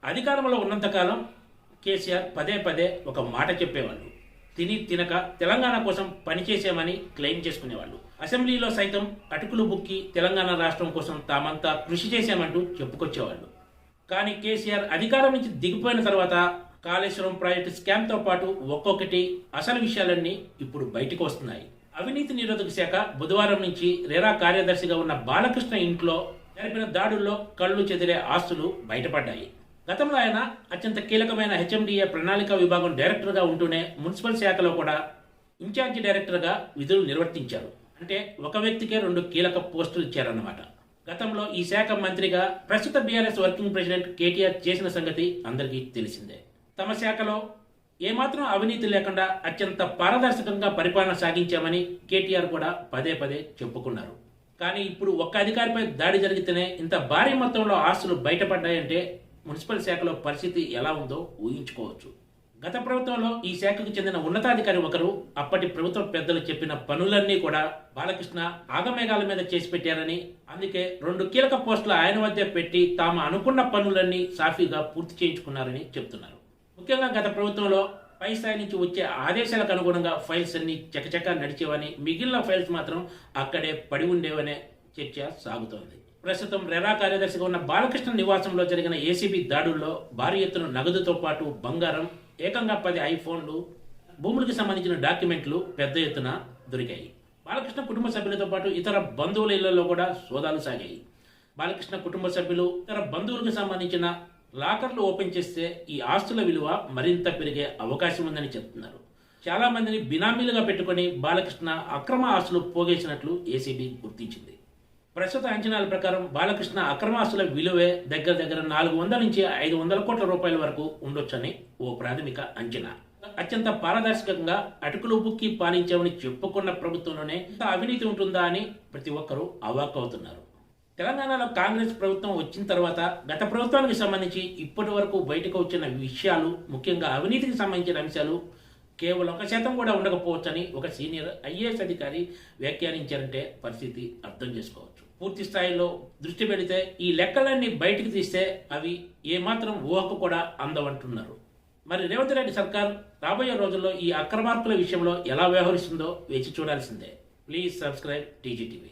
అధికారంలో ఉన్నంతకాలం కేసీఆర్ పదే పదే ఒక మాట చెప్పేవాళ్ళు. తిని తినక తెలంగాణ కోసం పనిచేసామని క్లెయిమ్ చేసుకునేవాళ్ళు. అసెంబ్లీలో సైతం అటుకులు బుక్కి తెలంగాణ రాష్ట్రం కోసం తామంతా కృషి చేశామంటూ చెప్పుకొచ్చేవాళ్ళు. కానీ కేసీఆర్ అధికారం నుంచి దిగిపోయిన తర్వాత కాళేశ్వరం ప్రాజెక్టు స్కామ్తో పాటు ఒక్కొక్కటి అసలు విషయాలన్నీ ఇప్పుడు బయటకు వస్తున్నాయి. అవినీతి నిరోధక శాఖ బుధవారం నుంచి రేరా కార్యదర్శిగా ఉన్న బాలకృష్ణ ఇంట్లో జరిపిన దాడుల్లో కళ్ళు చెదిరే ఆస్తులు బయటపడ్డాయి. గతంలో ఆయన అత్యంత కీలకమైన హెచ్ఎండిఏ ప్రణాళిక విభాగం డైరెక్టర్గా ఉంటూనే మున్సిపల్ శాఖలో కూడా ఇన్ఛార్జి డైరెక్టర్గా విధులు నిర్వర్తించారు. అంటే ఒక వ్యక్తికే 2 కీలక పోస్టులు ఇచ్చారన్నమాట. గతంలో ఈ శాఖ మంత్రిగా ప్రస్తుత బీఆర్ఎస్ వర్కింగ్ ప్రెసిడెంట్ కేటీఆర్ చేసిన సంగతి అందరికీ తెలిసిందే. తమ శాఖలో ఏమాత్రం అవినీతి లేకుండా అత్యంత పారదర్శకంగా పరిపాలన సాగించామని కేటీఆర్ కూడా పదే పదే చెప్పుకున్నారు. కానీ ఇప్పుడు ఒక్క అధికారిపై దాడి జరిగితేనే ఇంత భారీ మొత్తంలో ఆస్తులు బయటపడ్డాయంటే మున్సిపల్ శాఖలో పరిస్థితి ఎలా ఉందో ఊహించుకోవచ్చు. గత ప్రభుత్వంలో ఈ శాఖకు చెందిన ఉన్నతాధికారి ఒకరు అప్పటి ప్రభుత్వ పెద్దలు చెప్పిన పనులన్నీ కూడా బాలకృష్ణ ఆగమేఘాల మీద చేసి పెట్టారని, అందుకే 2 కీలక పోస్టులు ఆయన వద్దే పెట్టి తాము అనుకున్న పనులన్నీ సాఫీగా పూర్తి చేయించుకున్నారని చెప్తున్నారు. ముఖ్యంగా గత ప్రభుత్వంలో పై స్థాయి నుంచి వచ్చే ఆదేశాలకు అనుగుణంగా ఫైల్స్ అన్ని చకచకా నడిచేవని, మిగిలిన ఫైల్స్ మాత్రం అక్కడే పడి ఉండేవనే చర్చ సాగుతోంది. ప్రస్తుతం రెరా కార్యదర్శిగా ఉన్న బాలకృష్ణ నివాసంలో జరిగిన ఏసీబీ దాడుల్లో భారీ ఎత్తున నగదుతో పాటు బంగారం, ఏకంగా 10 ఐఫోన్లు, భూములకు సంబంధించిన డాక్యుమెంట్లు పెద్ద ఎత్తున దొరికాయి. బాలకృష్ణ కుటుంబ సభ్యులతో పాటు ఇతర బంధువుల ఇళ్లలో కూడా సోదాలు సాగాయి. బాలకృష్ణ కుటుంబ సభ్యులు ఇతర బంధువులకు సంబంధించిన లాకర్లు ఓపెన్ చేస్తే ఈ ఆస్తుల విలువ మరింత పెరిగే అవకాశం ఉందని చెప్తున్నారు. చాలా మందిని బినామీలుగా పెట్టుకుని బాలకృష్ణ అక్రమ ఆస్తులు పోగేసినట్లు ఏసీబీ గుర్తించింది. ప్రస్తుత అంచనాల ప్రకారం బాలకృష్ణ అక్రమ ఆస్తుల విలువే దగ్గర 400 నుంచి 500 కోట్ల రూపాయల వరకు ఉండొచ్చని ఓ ప్రాథమిక అంచనా. అత్యంత పారదర్శకంగా అటుకులు బుక్కి పాలించామని చెప్పుకున్న ప్రభుత్వంలోనే ఇంత అవినీతి ఉంటుందా అని ప్రతి ఒక్కరూ అవాక్కవుతున్నారు. తెలంగాణలో కాంగ్రెస్ ప్రభుత్వం వచ్చిన తర్వాత గత ప్రభుత్వానికి సంబంధించి ఇప్పటి వరకు బయటకు వచ్చిన విషయాలు, ముఖ్యంగా అవినీతికి సంబంధించిన అంశాలు కేవలం 1% కూడా ఉండకపోవచ్చని ఒక సీనియర్ ఐఏఎస్ అధికారి వ్యాఖ్యానించారంటే పరిస్థితి అర్థం చేసుకోవచ్చు. పూర్తి స్థాయిలో దృష్టి పెడితే ఈ లెక్కలన్నీ బయటికి తీస్తే అవి ఏమాత్రం ఊహకు కూడా అందవంటున్నారు. మరి రేవంత్ రెడ్డి సర్కార్ రాబోయే రోజుల్లో ఈ అక్రమార్కుల విషయంలో ఎలా వ్యవహరిస్తుందో వేచి చూడాల్సిందే. Please subscribe TGTV.